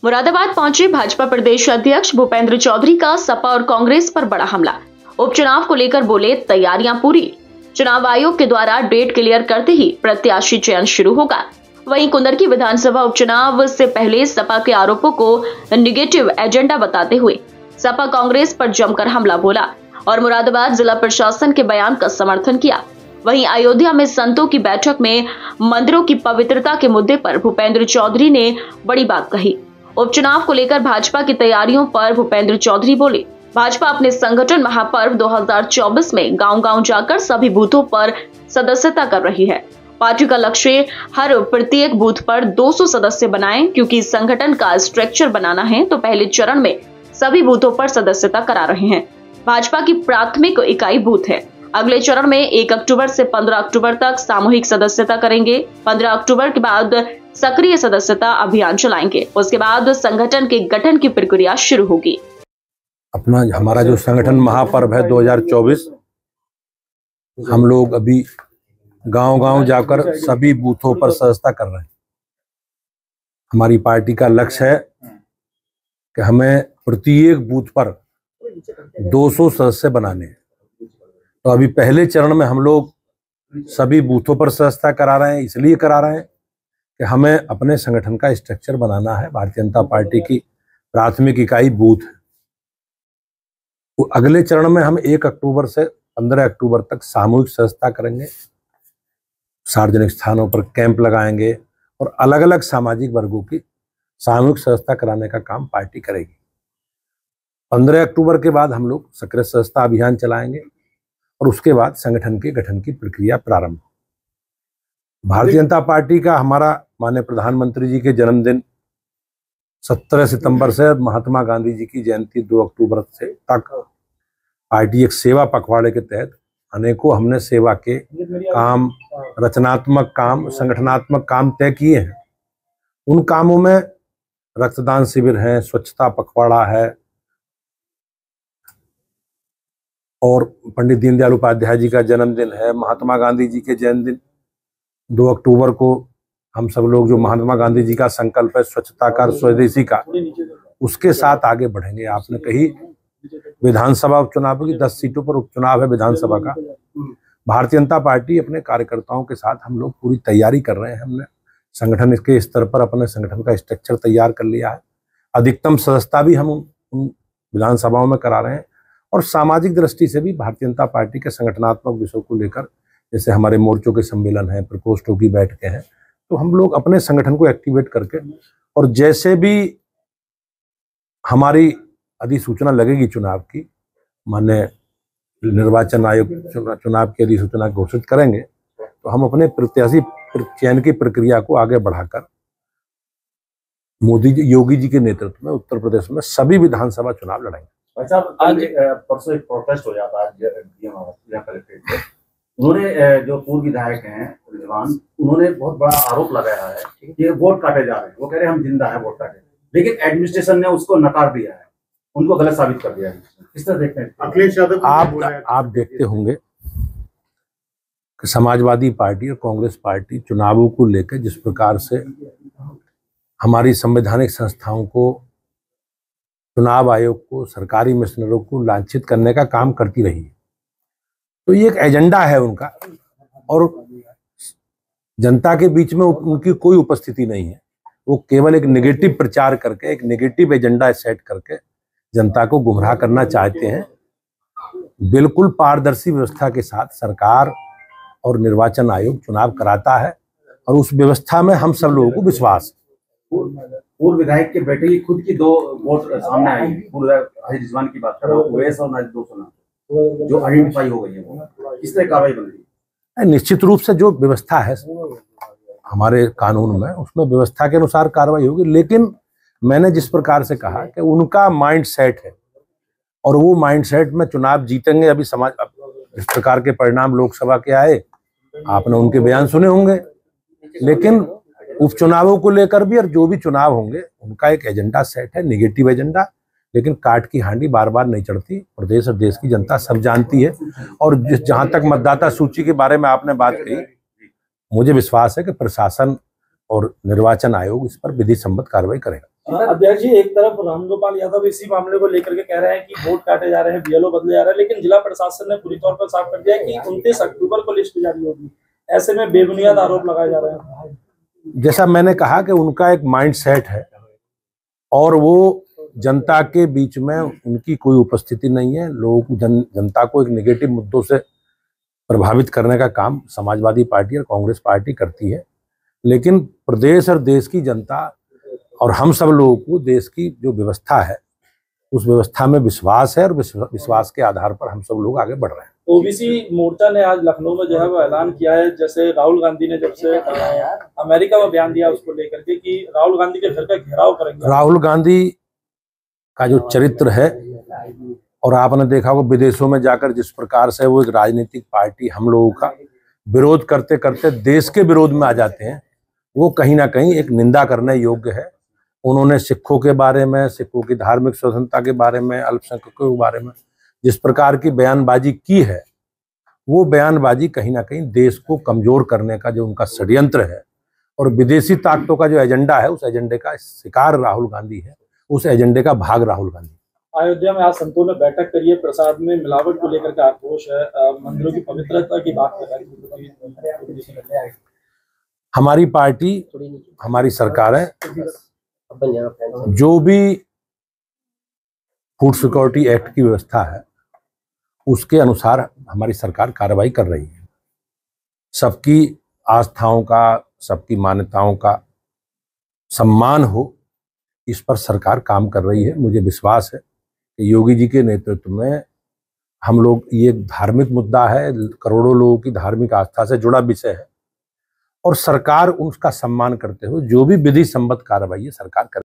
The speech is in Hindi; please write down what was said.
मुरादाबाद पहुंचे भाजपा प्रदेश अध्यक्ष भूपेंद्र चौधरी का सपा और कांग्रेस पर बड़ा हमला। उपचुनाव को लेकर बोले, तैयारियां पूरी। चुनाव आयोग के द्वारा डेट क्लियर करते ही प्रत्याशी चयन शुरू होगा। वहीं कुंदरकी विधानसभा उपचुनाव से पहले सपा के आरोपों को निगेटिव एजेंडा बताते हुए सपा कांग्रेस पर जमकर हमला बोला और मुरादाबाद जिला प्रशासन के बयान का समर्थन किया। वहीं अयोध्या में संतों की बैठक में मंदिरों की पवित्रता के मुद्दे पर भूपेंद्र चौधरी ने बड़ी बात कही। उपचुनाव को लेकर भाजपा की तैयारियों पर भूपेंद्र चौधरी बोले, भाजपा अपने संगठन महापर्व 2024 में गांव-गांव जाकर सभी बूथों पर सदस्यता कर रही है। पार्टी का लक्ष्य हर प्रत्येक बूथ पर 200 सदस्य बनाएं, क्योंकि संगठन का स्ट्रक्चर बनाना है तो पहले चरण में सभी बूथों पर सदस्यता करा रहे हैं। भाजपा की प्राथमिक इकाई बूथ है। अगले चरण में 1 अक्टूबर से 15 अक्टूबर तक सामूहिक सदस्यता करेंगे। 15 अक्टूबर के बाद सक्रिय सदस्यता अभियान चलाएंगे। उसके बाद संगठन के गठन की प्रक्रिया शुरू होगी। हमारा जो संगठन महापर्व है 2024, हम लोग अभी गांव-गांव जाकर सभी बूथों पर सदस्यता कर रहे हैं। हमारी पार्टी का लक्ष्य है कि हमें प्रत्येक बूथ पर 200 सदस्य बनाने हैं। तो अभी पहले चरण में हम लोग सभी बूथों पर सदस्यता करा रहे हैं। इसलिए करा रहे हैं कि हमें अपने संगठन का स्ट्रक्चर बनाना है। भारतीय जनता पार्टी की प्राथमिक इकाई बूथ है। तो अगले चरण में हम 1 अक्टूबर से 15 अक्टूबर तक सामूहिक सदस्यता करेंगे। सार्वजनिक स्थानों पर कैंप लगाएंगे और अलग अलग सामाजिक वर्गों की सामूहिक सदस्यता कराने का काम पार्टी करेगी। 15 अक्टूबर के बाद हम लोग सक्रिय सदस्यता अभियान चलाएंगे और उसके बाद संगठन के गठन की प्रक्रिया प्रारंभ। भारतीय जनता पार्टी का हमारा माननीय प्रधानमंत्री जी के जन्मदिन 17 सितंबर से महात्मा गांधी जी की जयंती 2 अक्टूबर से तक पार्टी एक सेवा पखवाड़े के तहत अनेकों हमने सेवा के काम, रचनात्मक काम, संगठनात्मक काम तय किए हैं। उन कामों में रक्तदान शिविर है, स्वच्छता पखवाड़ा है और पंडित दीनदयाल उपाध्याय जी का जन्मदिन है। महात्मा गांधी जी के जन्मदिन 2 अक्टूबर को हम सब लोग जो महात्मा गांधी जी का संकल्प है स्वच्छता का, स्वदेशी का, उसके साथ आगे बढ़ेंगे। आपने कही विधानसभा उपचुनाव की 10 सीटों पर उपचुनाव है विधानसभा का। भारतीय जनता पार्टी अपने कार्यकर्ताओं के साथ हम लोग पूरी तैयारी कर रहे हैं। हमने संगठन के स्तर पर अपने संगठन का स्ट्रक्चर तैयार कर लिया है। अधिकतम सदस्यता भी हम उन विधानसभाओं में करा रहे हैं और सामाजिक दृष्टि से भी भारतीय जनता पार्टी के संगठनात्मक विषयों को लेकर, जैसे हमारे मोर्चों के सम्मेलन हैं, प्रकोष्ठों की बैठकें हैं, तो हम लोग अपने संगठन को एक्टिवेट करके और जैसे भी हमारी अधिसूचना लगेगी चुनाव की, माननीय निर्वाचन आयोग चुनाव की अधिसूचना घोषित करेंगे, तो हम अपने प्रत्याशी चयन की प्रक्रिया को आगे बढ़ाकर मोदी जी, योगी जी के नेतृत्व में उत्तर प्रदेश में सभी विधानसभा चुनाव लड़ेंगे। अच्छा, आज परसों एक प्रोटेस्ट हो जाता है कलेक्ट्रेट पे। उन्होंने जो पूर्व विधायक हैं रिजवान, उन्होंने बहुत बड़ा आरोप लगाया है कि वोट काटे जा रहे हैं। वो कह रहे हैं हम जिंदा है वोट काटे, लेकिन एडमिनिस्ट्रेशन ने उसको नकार दिया है, उनको गलत साबित कर दिया है। किस तरह देखते हैं अखिलेश यादव? आप देखते होंगे कि समाजवादी पार्टी और कांग्रेस पार्टी चुनावों को लेकर जिस प्रकार से हमारी संवैधानिक संस्थाओं को, चुनाव आयोग को, सरकारी मिशनरों को लांछित करने का काम करती रही है। तो ये एक एजेंडा है उनका और जनता के बीच में उनकी कोई उपस्थिति नहीं है। वो केवल एक नेगेटिव प्रचार करके, एक नेगेटिव एजेंडा सेट करके जनता को गुमराह करना चाहते हैं। बिल्कुल पारदर्शी व्यवस्था के साथ सरकार और निर्वाचन आयोग चुनाव कराता है और उस व्यवस्था में हम सब लोगों को विश्वास है। पूर्व विधायक के बेटे की खुद की 2 वोट सामने आई। पूर्व रिजवान की बात कर रहा हूँ, ओवैस और नाजिर 200 जो आइडेंटिफाई हो गई है, वो किस तरह कार्रवाई बन रही है? निश्चित रूप से जो व्यवस्था है हमारे कानून में, उसमें व्यवस्था के अनुसार कार्रवाई होगी। लेकिन मैंने जिस प्रकार से कहा कि उनका माइंड सेट है और वो माइंड सेट में चुनाव जीतेंगे। अभी समाज इस प्रकार के परिणाम लोकसभा के आए, आपने उनके बयान सुने होंगे, लेकिन उपचुनावों को लेकर भी और जो भी चुनाव होंगे उनका एक एजेंडा सेट है, नेगेटिव एजेंडा। लेकिन काट की हांडी बार बार नहीं चढ़ती, प्रदेश और देश की जनता सब जानती है। और जहां तक मतदाता सूची के बारे में आपने बात कही, मुझे विश्वास है कि प्रशासन और निर्वाचन आयोग इस पर विधि सम्मत कार्रवाई करेगा। अध्यक्ष जी, एक तरफ रामगोपाल यादव इसी मामले को लेकर के कह रहे हैं कि वोट काटे जा रहे हैं, बीएलओ बदले जा रहे हैं, लेकिन जिला प्रशासन ने पूरी तौर पर साफ कर दिया कि 29 अक्टूबर को लिस्ट जारी होगी। ऐसे में बेबुनियाद आरोप लगाए जा रहे हैं। जैसा मैंने कहा कि उनका एक माइंड सेट है और वो जनता के बीच में उनकी कोई उपस्थिति नहीं है। लोग जनता को एक नेगेटिव मुद्दों से प्रभावित करने का काम समाजवादी पार्टी और कांग्रेस पार्टी करती है, लेकिन प्रदेश और देश की जनता और हम सब लोगों को देश की जो व्यवस्था है उस व्यवस्था में विश्वास है और विश्वास के आधार पर हम सब लोग आगे बढ़ रहे हैं। ओबीसी मोर्चा ने आज लखनऊ में जो है वो ऐलान किया है, जैसे राहुल गांधी ने जब से अमेरिका में बयान दिया उसको लेकर के कि राहुल गांधी के घर का घेराव करेंगे। राहुल गांधी का जो चरित्र है, और आपने देखा होगा विदेशों में जाकर जिस प्रकार से वो एक राजनीतिक पार्टी हम लोगों का विरोध करते करते देश के विरोध में आ जाते हैं, वो कहीं ना कहीं एक निंदा करने योग्य है। उन्होंने सिखों के बारे में, सिखों की धार्मिक स्वतंत्रता के बारे में, अल्पसंख्यकों के बारे में जिस प्रकार की बयानबाजी की है, वो बयानबाजी कहीं ना कहीं देश को कमजोर करने का जो उनका षड्यंत्र है और विदेशी ताकतों का जो एजेंडा है, उस एजेंडे का शिकार राहुल गांधी है, उस एजेंडे का भाग राहुल गांधी। अयोध्या में आज संतों ने बैठक करी है, प्रसाद में मिलावट को लेकर के आक्रोश है, मंदिरों की पवित्रता की बात कर रही है। हमारी पार्टी, हमारी सरकारें जो भी फूड सिक्योरिटी एक्ट की व्यवस्था है उसके अनुसार हमारी सरकार कार्रवाई कर रही है। सबकी आस्थाओं का, सबकी मान्यताओं का सम्मान हो, इस पर सरकार काम कर रही है। मुझे विश्वास है कि योगी जी के नेतृत्व में हम लोग, ये धार्मिक मुद्दा है, करोड़ों लोगों की धार्मिक आस्था से जुड़ा विषय है और सरकार उसका सम्मान करते हुए जो भी विधि सम्मत कार्रवाई है सरकार कर